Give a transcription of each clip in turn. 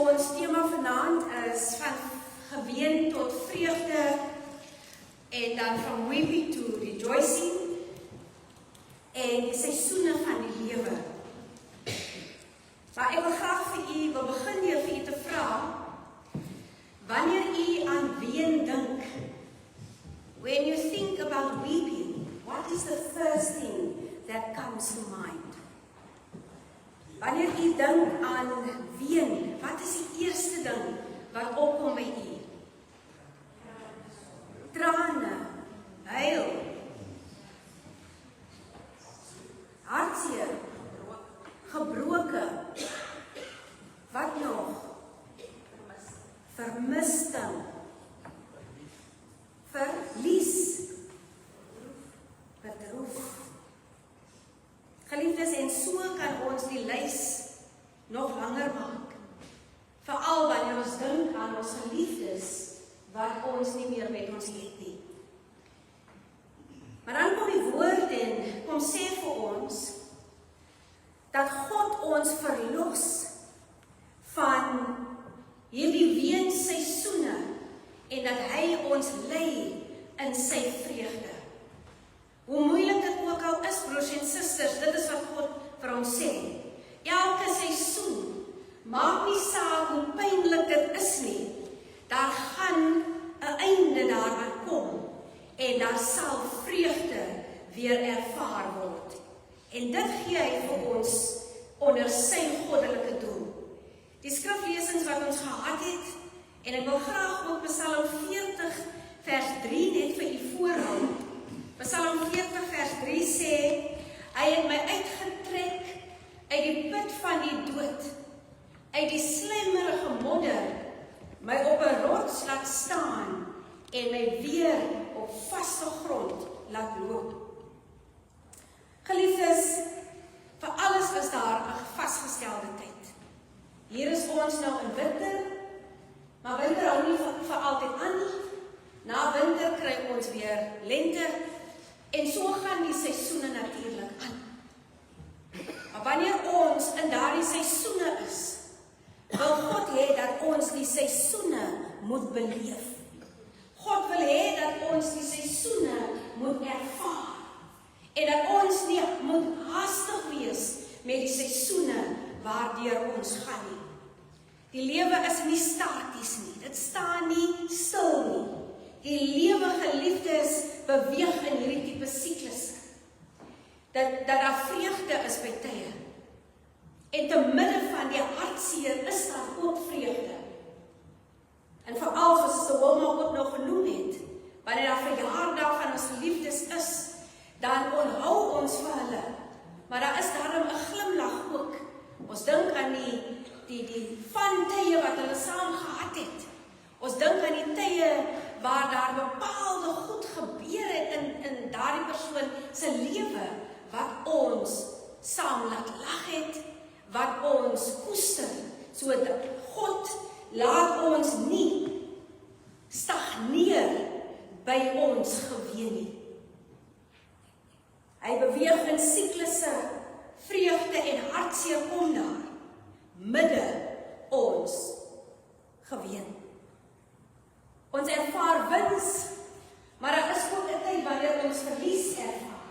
ons tema vanaand is van geween tot vreugde en dan van weeping to rejoicing en die seisoene van die lewe. Maar ek wil graag wil begin deur vir u te vra, wanneer u aan ween dink, when you think about weeping, what is the first thing that comes to mind? Wanneer u dink aan ween, wat is die eerste ding wat opkom by u? Trane, huil, hartseer, gebroke, wat nog? Vermisting, verlies, bedroef. Geliefdes, en so kan ons die lys nog langer maak. Veral wanneer ons dink aan ons geliefdes wat ons nie meer met ons het nie. Maar dan kom die woord en kom sê vir ons dat God ons verlos van hierdie weenseisoene en dat hy ons lei in sy vreugde. Hoe moeilik dit ook al is, broers en susters, dit is wat God vir ons sê. Elke seisoen, maak nie saak hoe pynlik dit is nie, daar gaan 'n einde daaraan kom en daar sal vreugde weer ervaar word. En dit gee hy vir ons onder sy goddelike doel. Die skriflesings wat ons gehad het, en ek wil graag ook Psalm 40 vers 3 net vir u voorhou. Psalm 40 vers 3 sê, hy het my uitgetrek uit die put van die dood, uit die slemmerige modder, my op 'n rots laat staan en my weer op vaste grond laat loop. Geliefdes, vir alles is daar 'n vasgestelde tyd. Hier is ons nou in winter, maar winter hou nie vir altyd aan nie. Na winter kry ons weer lente, en so gaan die seisoene natuurlik aan. Maar wanneer ons in daardie seisoene is, wil God hê dat ons die seisoene moet beleef. God wil hê dat ons die seisoene moet ervaar. En dat ons nie moet haastig wees met die seisoene waardeur ons gaan nie. Die lewe is nie staties nie, dit staan nie stil nie. Die lewe, geliefdes, beweeg in hierdie tipe siklusse. Dat daar vreugde is by tye. En te midde van die hartseer is daar ook vreugde. En veral soos Wilma ook nog genoem het, wanneer daar verjaardag van ons geliefdes is, dan onthou ons vir hulle. Maar daar is daarom 'n glimlag ook. Ons dink aan die van tye wat hulle saam gehad het. Ons dink aan die tye waar daar bepaalde goed gebeur het in daardie persoon se lewe, wat ons saam laat lag het, wat ons koester, sodat God laat ons nie stagneer by ons geween nie. Hy beweeg in siklusse, vreugde en hartseer kom daar, midde ons geween. Ons ervaar wins, maar daar is ook 'n tyd wanneer ons verlies ervaar.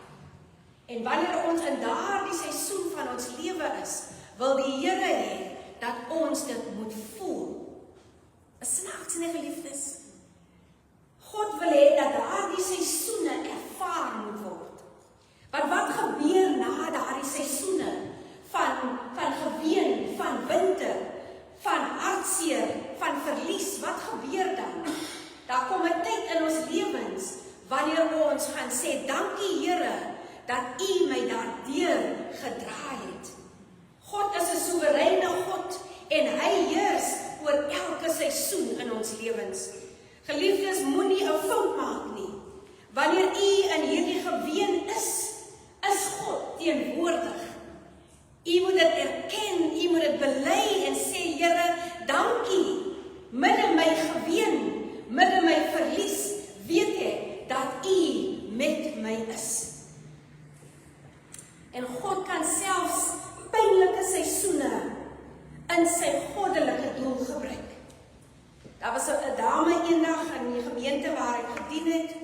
En wanneer ons in daardie seisoen van ons lewe is, wil die Here hê dat ons dit moet voel. Is snaaks nie, geliefdes? God wil hê dat daardie seisoene ervaar moet word. Want wat gebeur na daardie seisoene van geween, van winter, van hartseer, van verlies? Wat gebeur dan? Daar kom 'n tyd in ons lewens wanneer ons gaan sê, dankie Here, dat U my daardeur gedraai het. God is 'n soewereine God en hy heers oor elke seisoen in ons lewens. Geliefdes, moenie 'n fout maak nie. Wanneer u in hierdie geween is God teenwoordig. U moet dit erken, u moet dit bely en sê, Here, dankie. Midde my geween, midde my verlies, weet ek dat u met my is. En God kan selfs pynlike seisoene in sy goddelike doel doel gebruik. Daar was 'n dame eendag in die gemeente waar ek gedien het,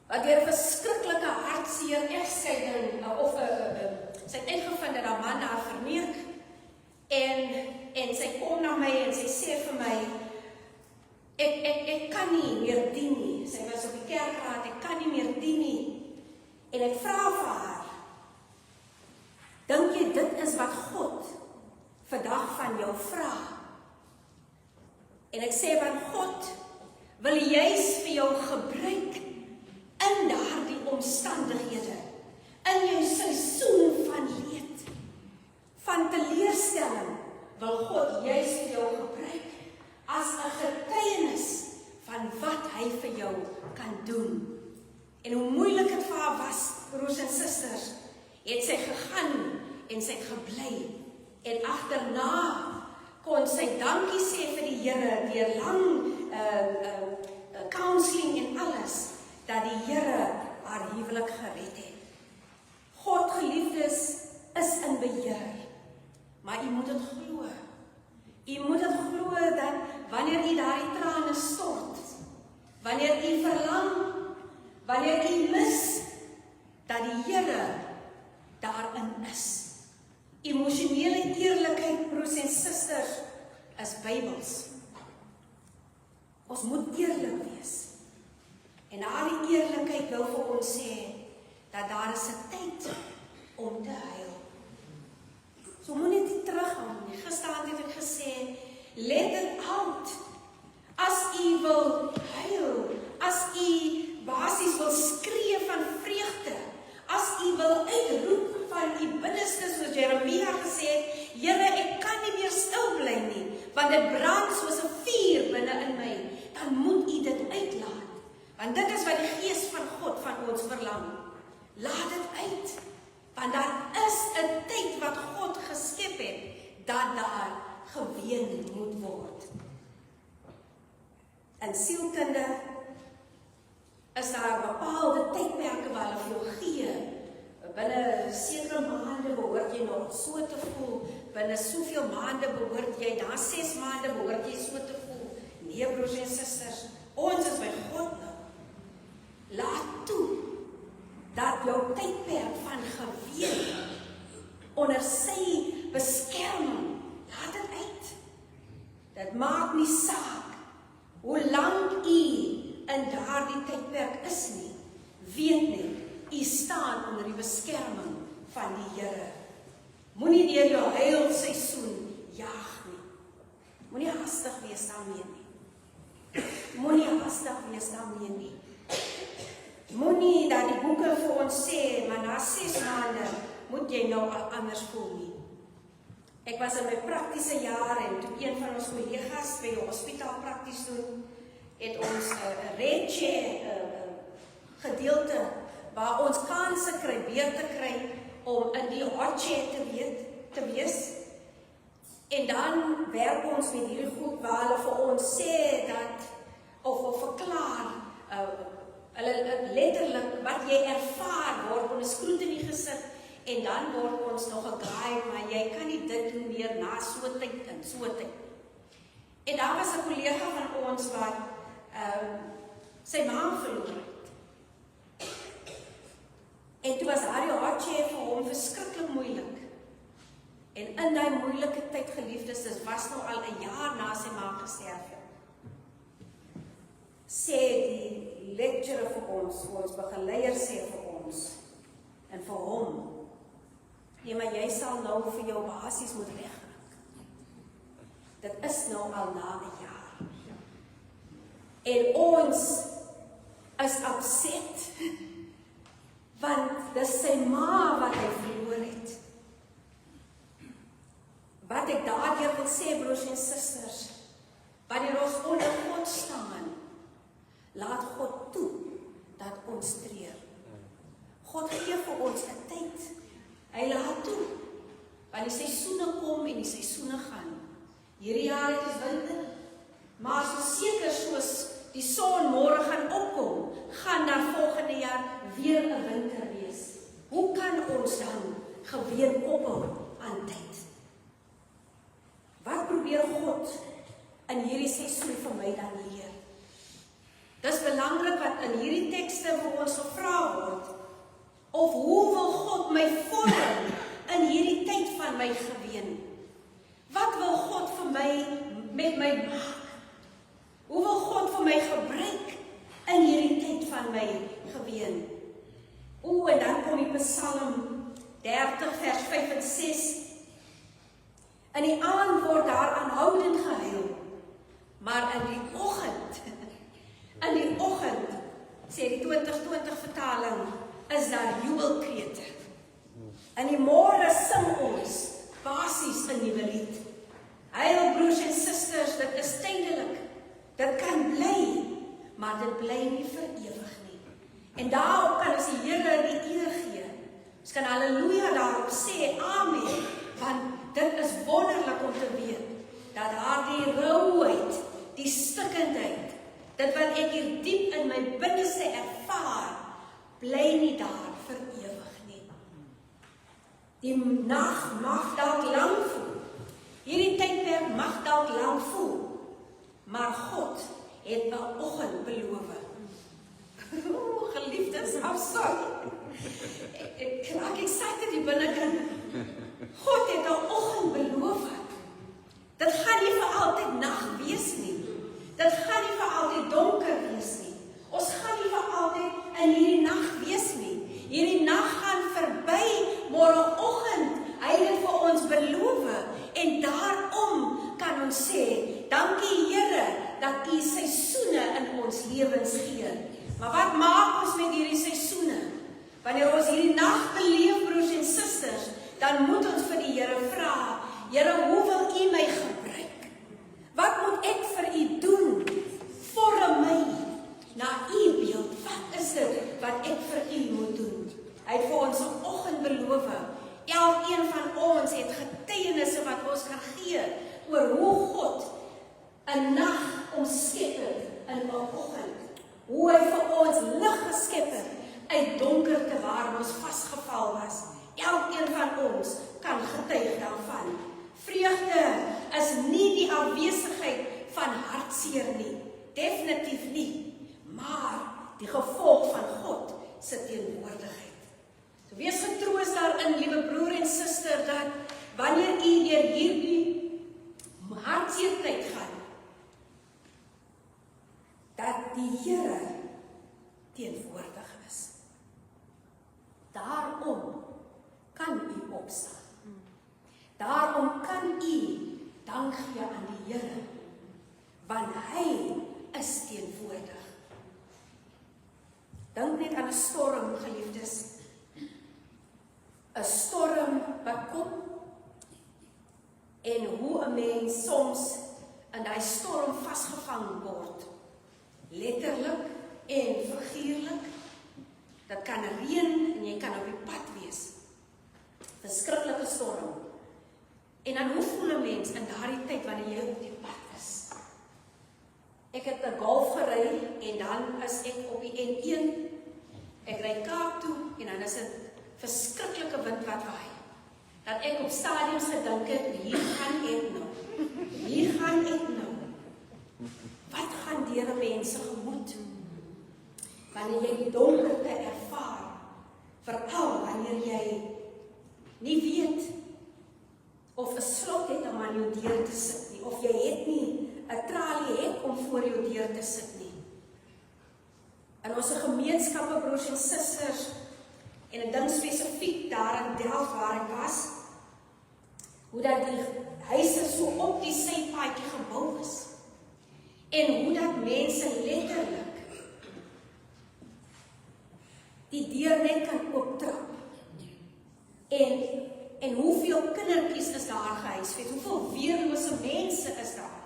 wat deur 'n verskriklike hartseer egskeiding sy het uitgevind dat haar man haar verneuk, en sy kom na my en sy sê vir my, ek kan nie meer dien nie. Sy was op die kerkraad, ek kan nie meer dien nie. En ek vra vir haar, dink jy dit is wat God vandag van jou vra? En ek sê, want God wil juis vir jou gebruik in daardie omstandighede, in jou seisoen van leed, van teleurstelling, wil God juis vir jou gebruik as 'n getuienis van wat hy vir jou kan doen. En hoe moeilik dit vir haar was, broers en susters, het sy gegaan en sy het gebly. En agterna kon sy dankie sê vir die Here deur lang counseling en alles, dat die Here haar huwelik gered het. God, geliefdes, is in beheer, maar u moet dit glo. U moet dit glo dat wanneer u daardie trane stort, wanneer u verlang, wanneer u mis, dat die Here daarin is. Emosionele eerlikheid, broers en susters, is Bybels. Ons moet eerlik wees. En daardie eerlikheid wil vir ons sê, dat daar is 'n tyd om te huil. So moet net terughou nie. Gisterand het ek gesê, let it out. As u wil huil, as u basies wil skree van vreugde, as u wil uitroep van u binneste, soos Jeremia gesê het, Here, ek kan nie meer stil bly nie, want dit brand soos 'n vuur binne in my, dan moet u dit uitlaat. Want dit is wat die Gees van God van ons verlang. Laat dit uit, want daar is 'n tyd wat God geskep het, dat daar geween moet word. In sielkunde is daar bepaalde tydperke wat hulle vir jou gee. Binne sekere maande behoort jy nog so te voel, binne soveel maande behoort jy, na 6 maande behoort jy so te voel. Nee, broers en susters, ons is by God nou. Laat toe dat jou tydperk van geween onder sy beskerming, laat dit uit. Dit maak nie saak hoe lank u in daardie tydperk is nie. Weet net, u staan onder die beskerming van die Here. Moenie deur jou huilseisoen jaag nie. Moenie hastig wees daarmee nie. Moenie hastig wees daarmee nie. Moenie dat die boeke vir ons sê, maar na 6 maande moet jy nou al anders voel nie. Ek was in my praktiese jaar en toe een van ons kollegas by die hospitaal prakties doen, het ons 'n red chair gedeelte waar ons kanse kry, weer te kry om in die hot chair te wees. En dan werk ons met hierdie goed waar hulle vir ons sê dat, of verklaar, hulle letterlik wat jy ervaar word onder skroetenie gesit, en dan word ons nog gedraai, maar jy kan nie dit doen meer na so tyd en so tyd. En daar was 'n kollega van ons wat sy ma verloor het. En toe was daardie hot chair vir hom verskriklik moeilik. En in daai moeilike tyd, geliefdes, dit was nou al 'n jaar na sy ma gesterf het, sê die lecturer vir ons begeleier sê vir ons, en vir hom, nee, maar jy sal nou vir jou basies moet wegryk. Dit is nou al na 'n jaar. En ons is upset, want dis sy ma wat hy verloor het. Wat ek daardeur wil sê, broers en susters, wanneer ons onder God staan, laat God toe dat ons treur. God gee vir ons 'n tyd. Hy laat toe, want die seisoene kom en die seisoene gaan. Hierdie jaar het ons winter, maar so seker soos die son môre gaan opkom, gaan daar volgende jaar weer 'n winter wees. Hoe kan ons dan geween koppel aan tyd? Wat my vorm in hierdie tyd van my geween? Wat wil God vir my met my maak? Hoe wil God vir my gebruik in hierdie tyd van my geween? En dan kom die Psalm 30 vers 5 en 6. In die aand word daar aanhoudend gehuil, maar in die oggend, sê die 2020 vertaling, is daar jubelkrete. In die môre sing ons basies 'n nuwe lied. Huil broers en susters, dit is tydelik. Dit kan bly, maar dit bly nie vir ewig nie. En daarop kan ons die Here die eer gee. Ons kan halleluja daarop sê, amen, want dit is wonderlik om te weet, dat daardie rouheid, die stikkendheid, dit wat ek hier diep in my binneste ervaar, bly nie daar vir ewig nie. Die nag mag dalk lank voel, hierdie tydperk mag dalk lank voel, maar God het 'n oggend beloof. Geliefdes, I'm sorry. Ek raak excited hier binnekant. God het 'n oggend beloof. Dit gaan nie vir altyd nag wees nie. Dit gaan nie vir altyd donker wees nie. Ons gaan nie vir altyd in hierdie nag wees nie. Hierdie nag gaan verby, môreoggend, hy het vir ons beloof. En daarom kan ons sê, dankie Here, dat U seisoene in ons lewens gee. Maar wat maak ons met hierdie seisoene? Wanneer ons hierdie nag beleef, broers en susters, dan moet ons vir die Here vra, Here, hoe wil U my gebruik? Wat moet ek vir U doen? Vorm my na U beeld. Wat is dit wat ek vir U moet doen? Hy het vir ons 'n oggend beloof. Elkeen van ons het getuienisse wat ons kan gee oor hoe God 'n nag omskep het in 'n oggend. Hoe hy vir ons lig geskep het uit donkerte waar ons vasgeval was. Elkeen van ons kan getuig daarvan. Vreugde is nie die afwesigheid van hartseer nie. Definitief nie. Maar die gevolg van God se teenwoordigheid. So wees getroos daarin, liewe broer en suster, dat wanneer u deur hierdie hartseer tyd gaan, dat die Here teenwoordig is. Daarom kan u opstaan. Daarom kan u dank gee aan die Here, want hy is teenwoordig. Dink net aan 'n storm, geliefdes. 'n Storm wat kom, en hoe 'n mens soms in daai storm vasgevang word. Letterlik en figuurlik. Dit kan reën en jy kan op die pad wees. Verskriklike storm. En dan hoe voel 'n mens in daardie tyd wanneer jy op die pad is? Ek het 'n golf gery en dan is ek op die N1. Ek ry Kaap toe en dan is dit verskriklike wind wat waai. Dat ek op stadiums gedink het, hier gaan ek nou. Hier gaan ek nou. Wat gaan deur 'n mens se gemoed? Wanneer jy die donkerte ervaar, veral wanneer jy nie weet of 'n slot het om aan jou deur te sit nie, of jy het nie 'n tralie hek om voor jou deur te sit nie. In ons gemeenskappe, broers en susters, en ek dink spesifiek daar in Delft waar ek was, hoe dat die huise so op die sypaadjie gebou is, en hoe dat mense letterlik die deur net kan ooptrap, en hoeveel kindertjies is daar gehuisves, hoeveel weerlose mense is daar,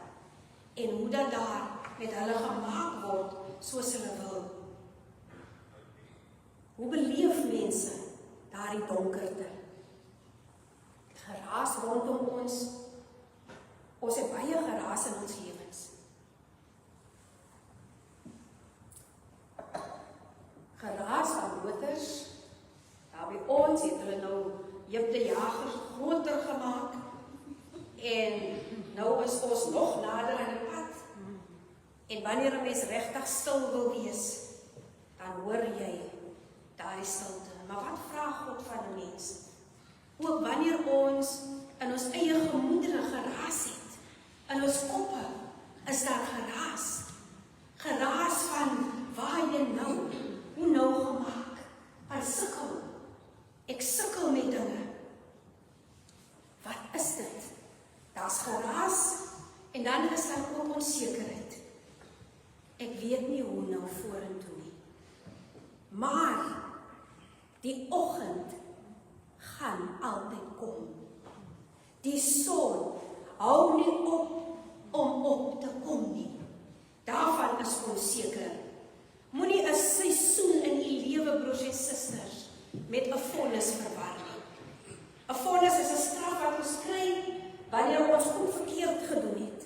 en hoe dat daar met hulle gemaak word soos hulle wil. Hoe beleef mense daardie donkerte? Geraas rondom ons. Ons het baie geraas in ons lewens. Geraas van motors. Daar by ons het hulle nou Jip de Jager groter gemaak. En nou is ons nog nader aan die pad. En wanneer 'n mens regtig stil wil wees, dan hoor jy daai stilte. Maar wat vra God van ander mens. Ook wanneer ons in ons eie gemoedere geraas het, in ons koppe is daar geraas. Geraas van waar jy nou, hoe nou gemaak, van sukkel. Ek sukkel met dinge. Wat is dit? Daar's geraas en dan is daar ook onsekerheid. Ek weet nie hoe nou vorentoe nie. Maar die oggend gaan altyd kom. Die son hou nie op om op te kom nie. Daarvan is ons seker. Moenie 'n seisoen in u lewe, broers en susters, met 'n vonnis verwar nie. 'n Vonnis is 'n straf wat ons kry wanneer ons goed verkeerd gedoen het.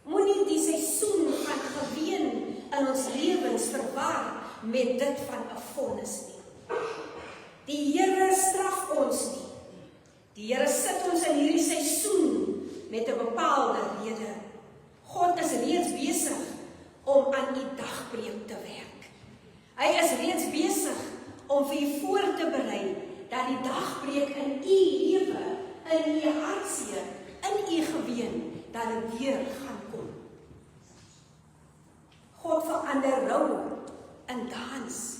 Moenie die seisoen van geween in ons lewens verwar met dit van 'n vonnis nie. Die Here straf ons nie. Die Here sit ons in hierdie seisoen met 'n bepaalde rede. God is reeds besig om aan u dagbreek te werk. Hy is reeds besig om vir u voor te berei dat die dagbreek in u lewe, in u hartseer, in u geween, dat dit weer gaan kom. God verander rou in dans.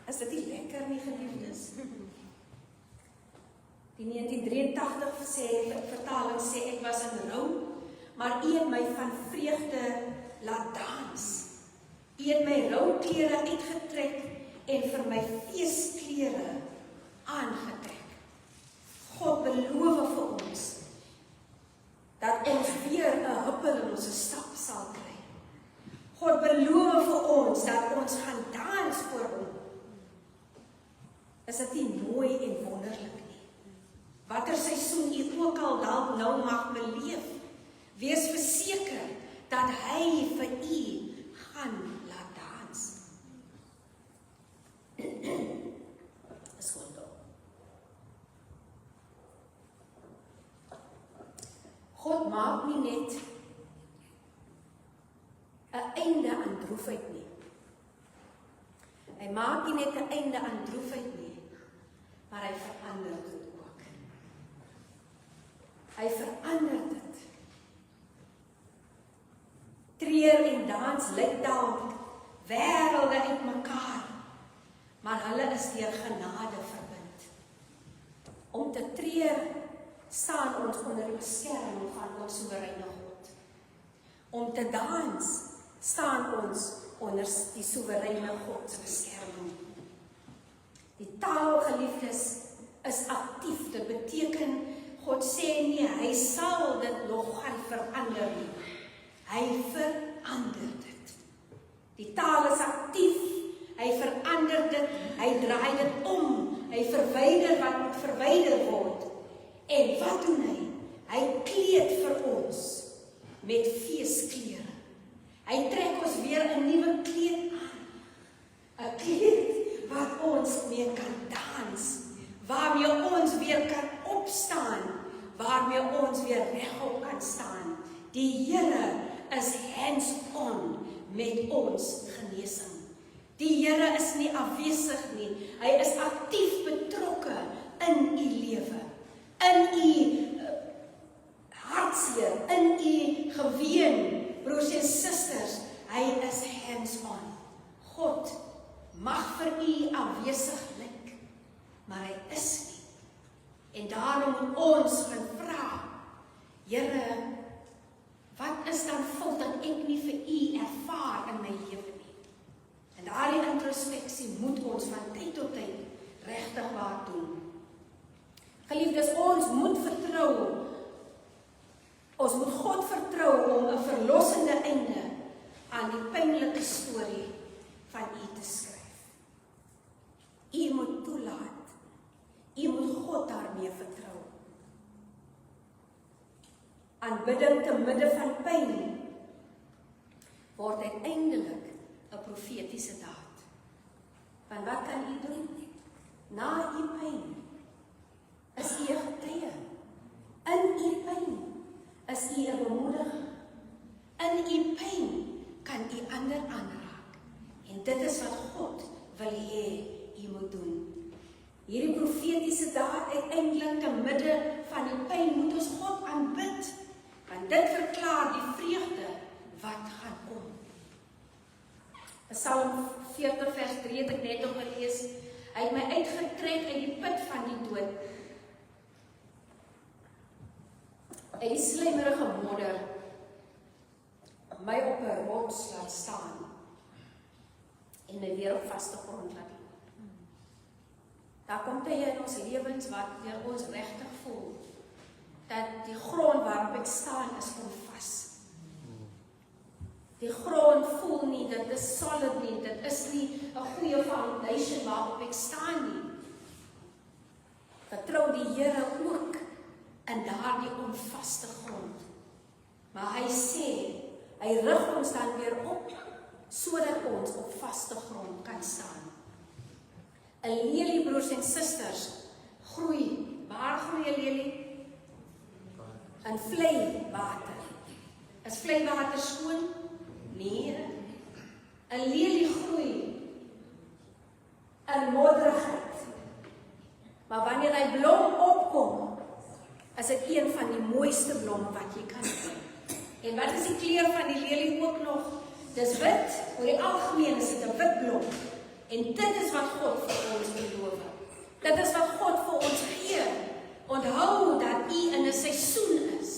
Is dit nie lekker nie, geliefdes? Die 1983 vertaling sê ek was in rou, maar u het my van vreugde laat dans. U het my rouklere uitgetrek en vir my feesklere aangetrek. God beloof vir ons dat ons weer 'n huppel in ons stap sal kry. God beloof vir ons dat ons gaan dans voor hom. Is dit nie mooi en wonderlik nie? Watter seisoen u ook al dalk nou mag beleef, wees verseker dat hy vir u gaan laat dans. Is goed dan. God maak nie net 'n einde aan droefheid nie. Hy maak nie net 'n einde aan droefheid nie, maar hy verander dit ook. Hy verander dit. Treur en dans lyk dalk wêrelde uitmekaar, maar hulle is deur genade verbind. Om te treur staan ons onder die beskerming van ons soewereine God. Om te dans staan ons onder die soewereine God se beskerming. Die taal, geliefdes, is aktief. Dit beteken God sê nie hy sal dit nog gaan verander nie. Hy verander dit. Die taal is aktief. Hy verander dit. Hy draai dit om. Hy verwyder wat moet verwyder word. En wat doen hy? Hy kleed vir ons met feesklere. Hy trek ons weer 'n nuwe kleed aan. 'n Kleed wat ons mee kan dans. Waarmee ons weer kan opstaan. Waarmee ons weer regop kan staan. Die Here is hands-on met ons genesing. Die Here is nie afwesig nie. Hy is aktief betrokke in u lewe. In u hartseer, in u geween, broers en susters, hy is hands-on. God mag vir u afwesig lyk, maar hy is nie. En daarom moet ons gaan vra, Here, wat is dan fout dat ek nie vir u ervaar in my lewe nie? En daardie introspeksie moet ons van tyd tot tyd regtig waar doen. Geliefdes, ons moet vertrou. Ons moet God vertrou om 'n verlossende einde aan die pynlike storie van u te skryf. U moet toelaat. U moet God daarmee vertrou. Aanbidding te midde van pyn word uiteindelik 'n profetiese daad. Want wat kan u doen? Na u pyn is u 'n getuie. In u pyn is u 'n bemoediging. In u pyn kan u ander aanraak. En dit is wat God wil hê u moet doen. hierdie profetiese daad uiteindelik te midde van die pyn moet ons God aanbid, want dit verklaar die vreugde wat gaan kom. Psalm 40 vers 3 het ek net op gelees, hy het my uitgetrek uit die put van die dood. Uit die slijmerige modder, my op 'n rots laat staan, en my weer op vaste grond laat loop. Daar kom tye in ons lewens wat deur ons regtig voel, dat die grond waarop ek staan is onvas. Die grond voel nie, dit is solid nie, dit is nie 'n goeie foundation waarop ek staan nie. Vertrou die Here ook in daardie onvaste grond. Maar hy sê, hy rig ons dan weer op, sodat ons op vaste grond kan staan. 'n Lelie, broers en susters, groei. Waar groei 'n lelie? In vlei water. Is vlei water skoon? Nee. 'n lelie groei in modderigheid. Maar wanneer hy blom opkom, is dit een van die mooiste blomme wat jy kan sien. En wat is die kleur van die lelie ook nog? Dis wit, oor die algemeen is dit 'n wit blom. En dit is wat God vir ons beloof. Dit is wat God vir ons gee. Onthou dat u in 'n seisoen is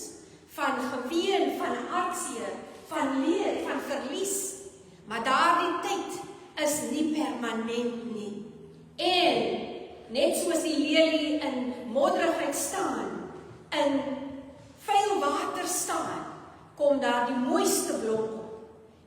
van geween, van hartseer, van leed, van verlies. Maar daardie tyd is nie permanent nie. En net soos die lelie in modderigheid staan, in vuil water staan, kom daar die mooiste blom op.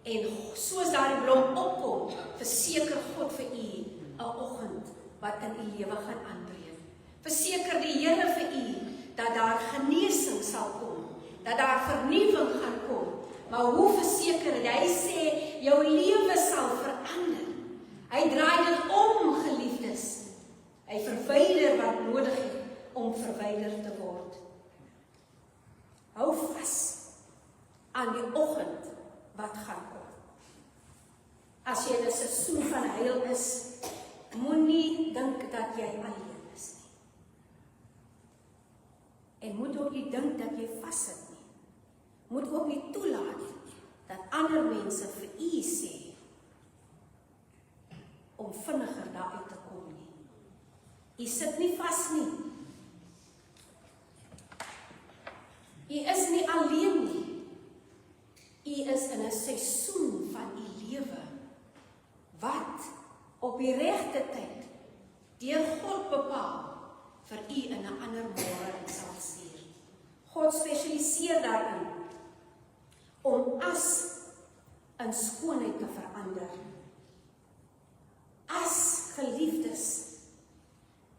En soos daardie blom opkom, verseker God vir u 'n oggend wat in u lewe gaan aanbreek. Verseker die Here vir u dat daar genesing sal kom, dat daar vernuwing gaan kom. Maar hoe verseker dit? Hy sê jou lewe sal verander. Hy draai dit om, geliefdes. Hy verwyder wat nodig het om verwyder te word. Hou vas aan die oggend wat gaan kom. As jy in 'n seisoen van heil is, moenie dink dat jy alleen is nie. En moet ook nie dink dat jy vassit nie. Moet ook nie toelaat dat ander mense vir u sê om vinniger daaruit te kom nie. U sit nie vas nie. U is nie alleen nie. U is in 'n seisoen van u lewe wat op die regte tyd deur God bepaal vir u in 'n ander môre sal stuur. God spesialiseer daarin om as in skoonheid te verander. As geliefdes.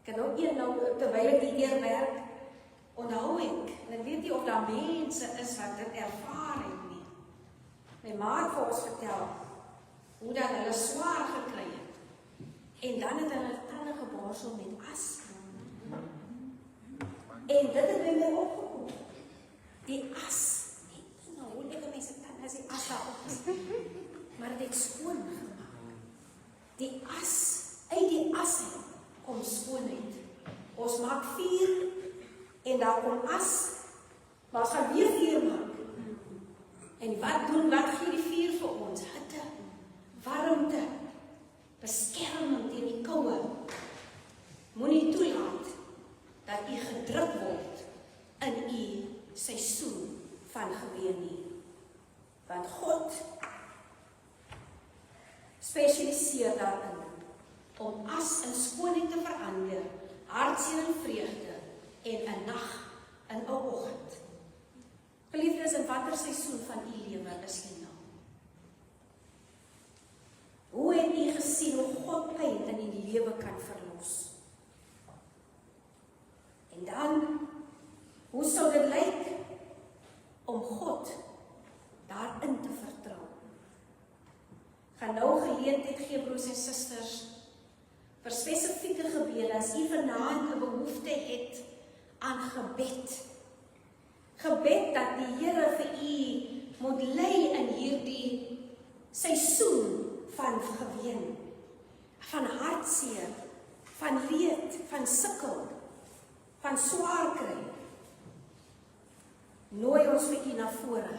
Ek het ook terwyl ek hier werk, onthou ek, en ek weet nie of daar mense is wat dit ervaar het nie. My ma het vir ons vertel hoe dat hulle swaar gekry het. En dan het hulle tande geborsel met as. En dit het by my opgekom. Die as, nou hoe lekker mense tande as die as daarop is. Maar dit het skoon gemaak. Die as, uit die as kom skoonheid. Ons maak vuur en daar kom as, maar ons gaan weer vuur maak. En wat gee die vuur vir ons? Hitte, warmte, beskerming teen die koue. Moenie toelaat dat u gedruk word in u seisoen van geween nie. Want God spesialiseer daarin om as in skoonheid te verander, hartseer in vreugde en 'n nag in 'n oggend. Geliefdes, in watter seisoen van u lewe is u nou? Hoe het u gesien hoe God pyn in u lewe kan verlos? En dan, hoe sou dit lyk om God daarin te vertrou? Gaan nou geleentheid gee, broers en susters, vir spesifieke gebede, as u vanaand 'n behoefte het aan gebed. Gebed dat die Here vir u moet lei in hierdie seisoen van geween, van hartseer, van leed, van sukkel, van swaar kry. Nooi ons vir U na vore.